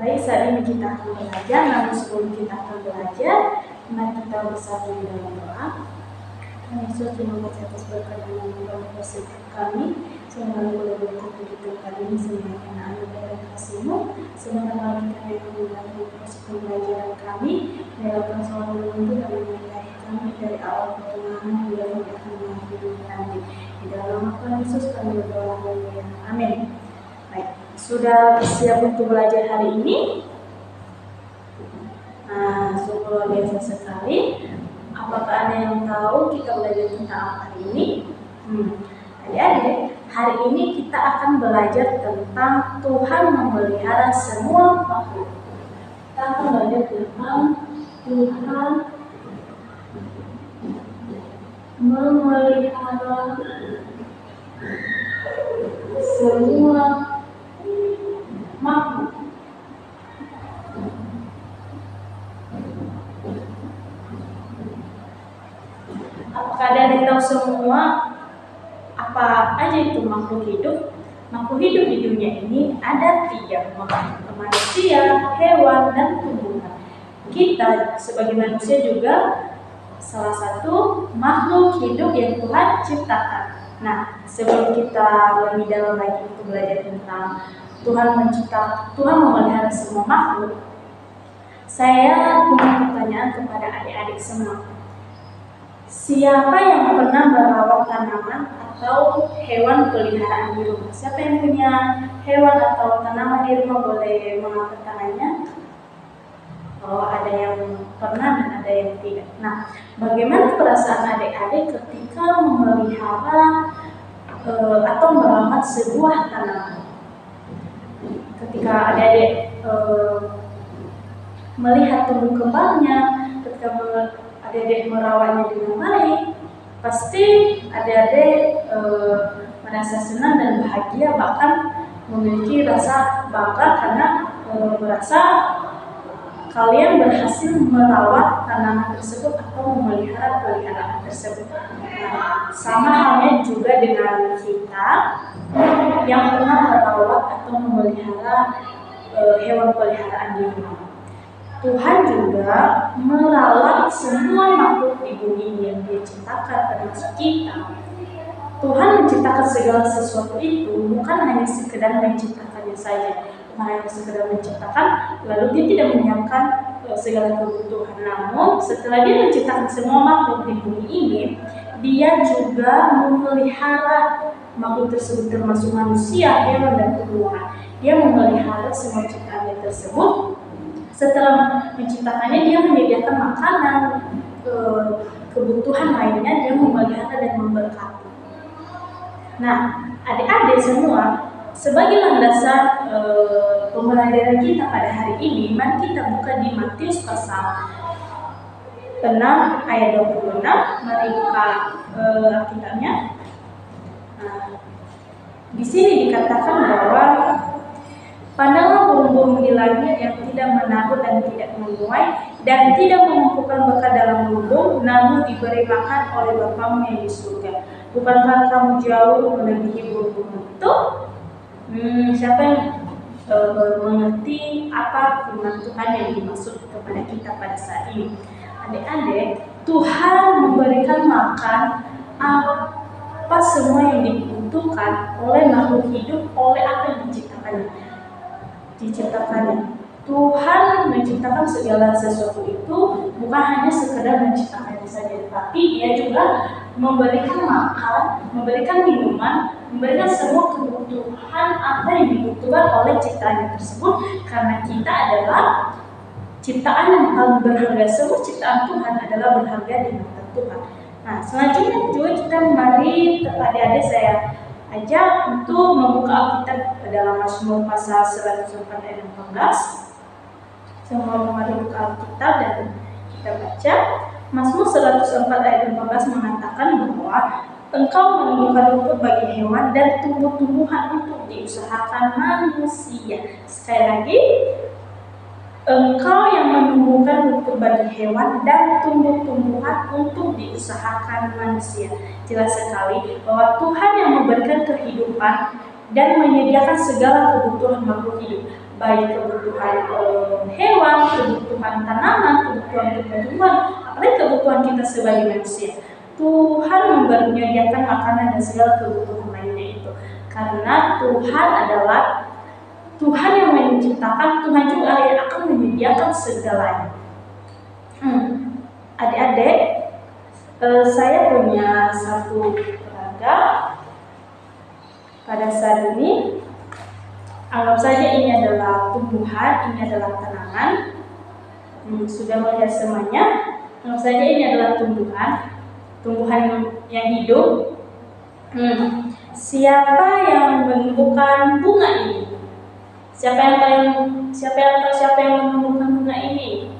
Baik, saat ini kita akan belajar, namun sebelum kita akan belajar, mari kita bersatu di dalam doa. Tuhan Yesus, terima kasih atas berkat dan anugerah bersihkan kami, semoga boleh berkat hidup kami, semoga anugerah dan kasih-Mu, semoga kami yang membantu proses pembelajaran kami, dalam soal menunggu dan menyertai kami dari awal pertengahan hingga akan mengakhiri kami. Di dalam Tuhan Yesus kami berdoa, amin. Baik, sudah siap untuk belajar hari ini? Nah, sungguh luar biasa sekali. Apakah ada yang tahu kita belajar tentang apa hari ini? Adik-adik, hari ini kita akan belajar tentang Tuhan memelihara semua makhluk. Kita akan belajar tentang Tuhan memelihara semua makhluk. Apakah ada yang tahu semua apa aja itu makhluk hidup? Makhluk hidup di dunia ini ada 3, manusia, hewan, dan tumbuhan. Kita sebagai manusia juga salah satu makhluk hidup yang Tuhan ciptakan. Nah, sebelum kita lebih dalam lagi untuk belajar tentang Tuhan memelihara semua makhluk, saya punya pertanyaan kepada adik-adik semua. Siapa yang pernah merawat tanaman atau hewan peliharaan di rumah? Siapa yang punya hewan atau tanaman di rumah boleh mengangkat tangannya? Oh, ada yang pernah dan ada yang tidak. Nah, bagaimana perasaan adik-adik ketika memelihara atau merawat sebuah tanaman? Ketika adik-adik melihat tumbuh kembangnya, ketika adik-adik merawatnya dengan baik, pasti adik-adik merasa senang dan bahagia, bahkan memiliki rasa bangga karena merasa kalian berhasil merawat tanaman tersebut atau memelihara peliharaan tersebut. Nah, sama halnya juga dengan kita yang pernah merawat atau memelihara hewan peliharaan di rumah. Tuhan juga merawat semua makhluk di bumi yang Dia ciptakan, termasuk kita. Tuhan menciptakan segala sesuatu itu bukan hanya sekedar menciptakannya saja, bukan hanya sekedar menciptakan lalu Dia tidak menyiapkan segala kebutuhan. Namun setelah Dia menciptakan semua makhluk di bumi ini, Dia juga memelihara makhluk tersebut, termasuk manusia, hewan, dan tumbuhan. Dia memelihara semua ciptaannya tersebut. Setelah menciptakannya, Dia menyediakan makanan, kebutuhan lainnya, Dia memelihara dan memberkati. Nah, adik-adik semua, sebagai landasan pembelajaran kita pada hari ini, mari kita buka di Matius pasal 6 ayat 26. Mari buka Alkitabnya. Nah, di sini dikatakan bahwa pandanglah burung-burung di langit yang tidak menabur dan tidak menuai dan tidak mengumpulkan bekal dalam lumbung, namun diberi makan oleh Bapamu yang di surga. Bukankah kamu jauh melebihi burung-burung itu? Siapa yang mengerti apa firman Tuhan yang dimaksud kepada kita pada saat ini? Adik-adik, Tuhan memberikan makan apa semua yang dibutuhkan oleh makhluk hidup, oleh apa yang diciptakannya. Tuhan menciptakan segala sesuatu itu bukan hanya sekedar menciptakannya saja, tapi Dia juga memberikan makan, memberikan minuman, memberikan semua kebutuhan apa yang dibutuhkan oleh ciptaan tersebut, karena kita adalah ciptaan yang paling berharga. Semua ciptaan Tuhan adalah berharga di mata Tuhan. Nah, selanjutnya juga kita mari adik-adik saya ajak untuk membuka Alkitab dalam Mazmur pasal 104 ayat 14. Semua mari buka Alkitab dan kita baca. Mazmur 104 ayat 14 mengatakan bahwa Engkau menumbuhkan rumput bagi hewan dan tumbuh-tumbuhan untuk diusahakan manusia. Sekali lagi, Engkau yang menumbuhkan rumput bagi hewan dan tumbuh-tumbuhan untuk diusahakan manusia. Jelas sekali bahwa Tuhan yang memberikan kehidupan dan menyediakan segala kebutuhan makhluk hidup. baik kebutuhan hewan, kebutuhan tanaman, kebutuhan tumbuhan, apalagi kebutuhan kita sebagai manusia. Tuhan menyediakan makanan dan segala kebutuhan lainnya itu. Karena Tuhan adalah Tuhan yang menciptakan, Tuhan juga yang akan menyediakan segalanya. Adik-adik, saya punya satu keluarga pada saat ini. Anggap saja ini adalah tumbuhan, ini adalah tanaman. Sudah melihat semuanya. Anggap saja ini adalah tumbuhan yang hidup. Siapa yang menumbuhkan bunga ini? Siapa yang menumbuhkan bunga ini?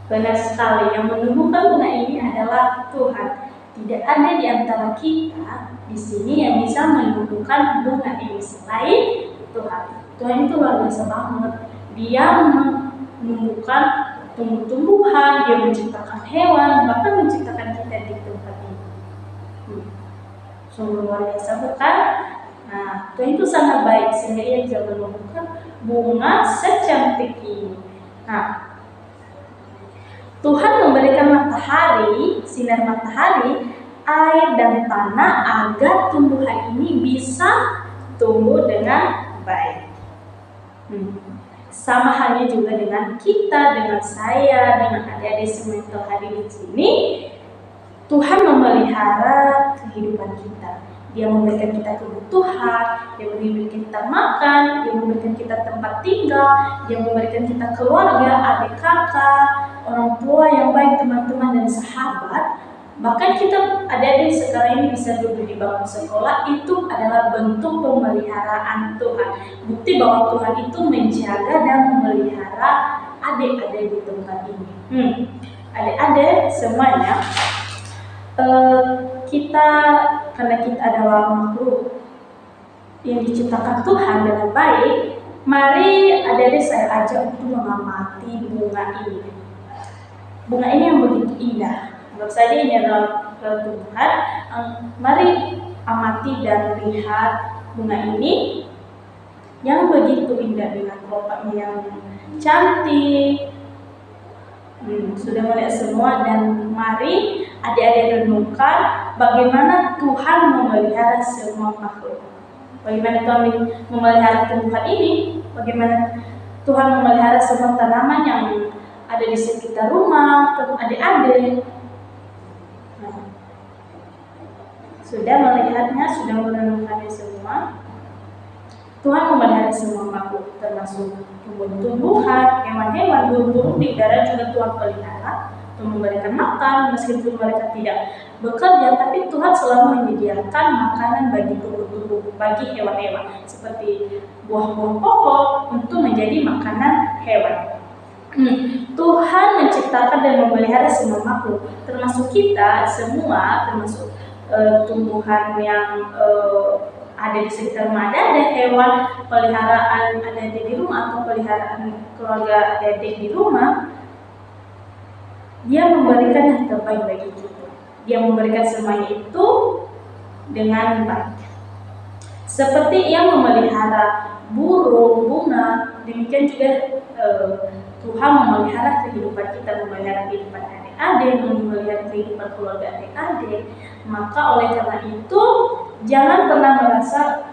Benar sekali, yang menumbuhkan bunga ini adalah Tuhan. Tidak ada di antara kita di sini yang bisa menumbuhkan bunga ini selain Tuhan. Tuhan itu luar biasa banget. Dia menumbuhkan tumbuh-tumbuhan, dia menciptakan hewan, bahkan menciptakan kita di tempat ini. Sungguh luar biasa, bukan? Nah, Tuhan itu sangat baik sehingga ia bisa menumbuhkan bunga secantik ini. Nah, Tuhan memberikan matahari, sinar matahari, air dan tanah agar tumbuhan ini bisa tumbuh dengan baik. Sama halnya juga dengan kita, dengan saya, dengan adik-adik semua yang telah hadir di sini. Tuhan memelihara kehidupan kita. Dia memberikan kita kebutuhan, dia memberikan kita makan, dia memberikan kita tempat tinggal, dia memberikan kita keluarga, adik kakak, orang tua yang baik, teman-teman dan sahabat. Bahkan kita adik-adik sekarang ini bisa duduk di bangku sekolah, itu adalah bentuk pemeliharaan Tuhan. Bukti bahwa Tuhan itu menjaga dan memelihara adik-adik di tempat ini. Adik-adik semuanya, karena kita adalah makhluk yang diciptakan Tuhan dengan baik, mari adik-adik saya ajak untuk mengamati bunga ini. Bunga ini yang begitu indah. Anggap saja ini adalah tumbuhan. Mari amati dan lihat bunga ini yang begitu indah dengan kelopaknya yang cantik. Sudah melihat semua, dan mari adik-adik renungkan bagaimana Tuhan memelihara semua makhluk. Bagaimana Tuhan memelihara tumbuhan ini, bagaimana Tuhan memelihara semua tanaman yang ada di sekitar rumah, adik-adik. Sudah melihatnya, sudah merenungkannya semua. Tuhan memelihara semua makhluk, termasuk tumbuh-tumbuhan, hewan-hewan, burung-burung di darat juga Tuhan pelihara untuk memberikan makan. Meskipun mereka tidak bekerja, tapi Tuhan selalu menyediakan makanan bagi tumbuh-tumbuh, bagi hewan-hewan, seperti buah-buah pokok untuk menjadi makanan hewan. Tuhan menciptakan dan memelihara semua makhluk, termasuk kita semua, termasuk tumbuhan yang ada di sekitar rumah, ada hewan peliharaan ada di rumah atau peliharaan keluarga ada di rumah. Dia memberikan yang terbaik bagi kita. Dia memberikan semuanya itu dengan baik. Seperti yang memelihara burung, bunga, demikian juga Tuhan memelihara kehidupan kita, memelihara kehidupan adik-adik, memelihara kehidupan keluarga adik-adik. Maka oleh karena itu, jangan pernah merasa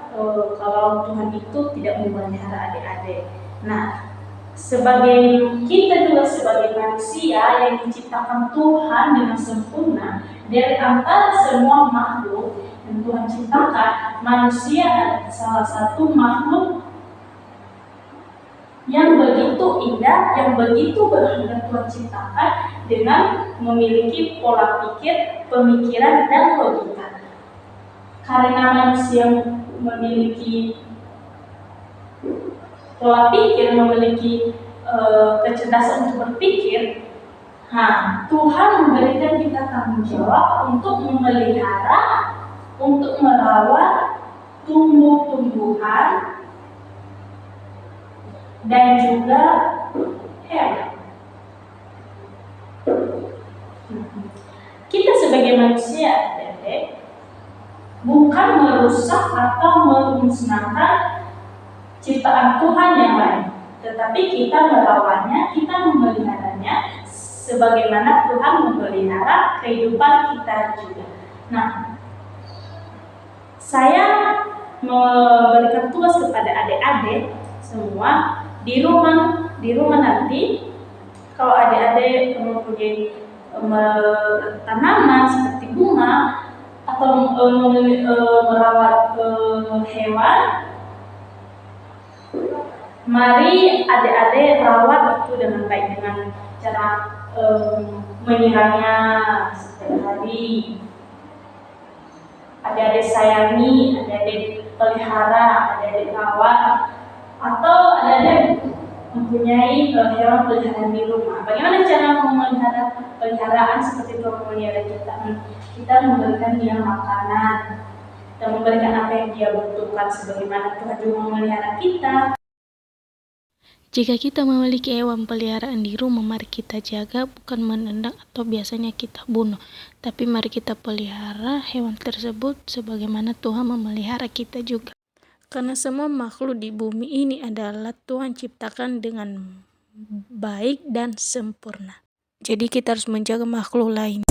kalau Tuhan itu tidak memelihara adik-adik. Nah, sebagai kita juga sebagai manusia yang diciptakan Tuhan dengan sempurna, dari antara semua makhluk yang Tuhan ciptakan, manusia adalah salah satu makhluk yang begitu indah, yang begitu berharga Tuhan ciptakan, dengan memiliki pola pikir, pemikiran, dan logika. Karena manusia memiliki pola pikir, memiliki kecerdasan untuk berpikir, Tuhan memberikan kita tanggung jawab untuk memelihara, untuk merawat tumbuh-tumbuhan dan juga hewan. Kita sebagai manusia, bukan merusak atau memusnahkan ciptaan Tuhan yang lain, tetapi kita merawatnya, kita memeliharanya sebagaimana Tuhan memelihara kehidupan kita juga. Nah, saya memberikan tugas kepada adik-adik semua di rumah nanti, kalau adik-adik mempunyai tanaman seperti bunga atau merawat hewan, mari adik-adik rawat itu dengan baik, dengan cara menyiramnya setiap hari. Adik-adik sayangi, adik-adik pelihara, adik-adik rawat, atau adik-adik mempunyai hewan peliharaan di rumah. Bagaimana cara memelihara peliharaan seperti Tuhan memelihara kita? Kita memberikan dia makanan dan memberikan apa yang dia butuhkan sebagaimana Tuhan juga memelihara kita. Jika kita memiliki hewan peliharaan di rumah, mari kita jaga, bukan menendang atau biasanya kita bunuh. Tapi mari kita pelihara hewan tersebut sebagaimana Tuhan memelihara kita juga. Karena semua makhluk di bumi ini adalah Tuhan ciptakan dengan baik dan sempurna. Jadi kita harus menjaga makhluk lain.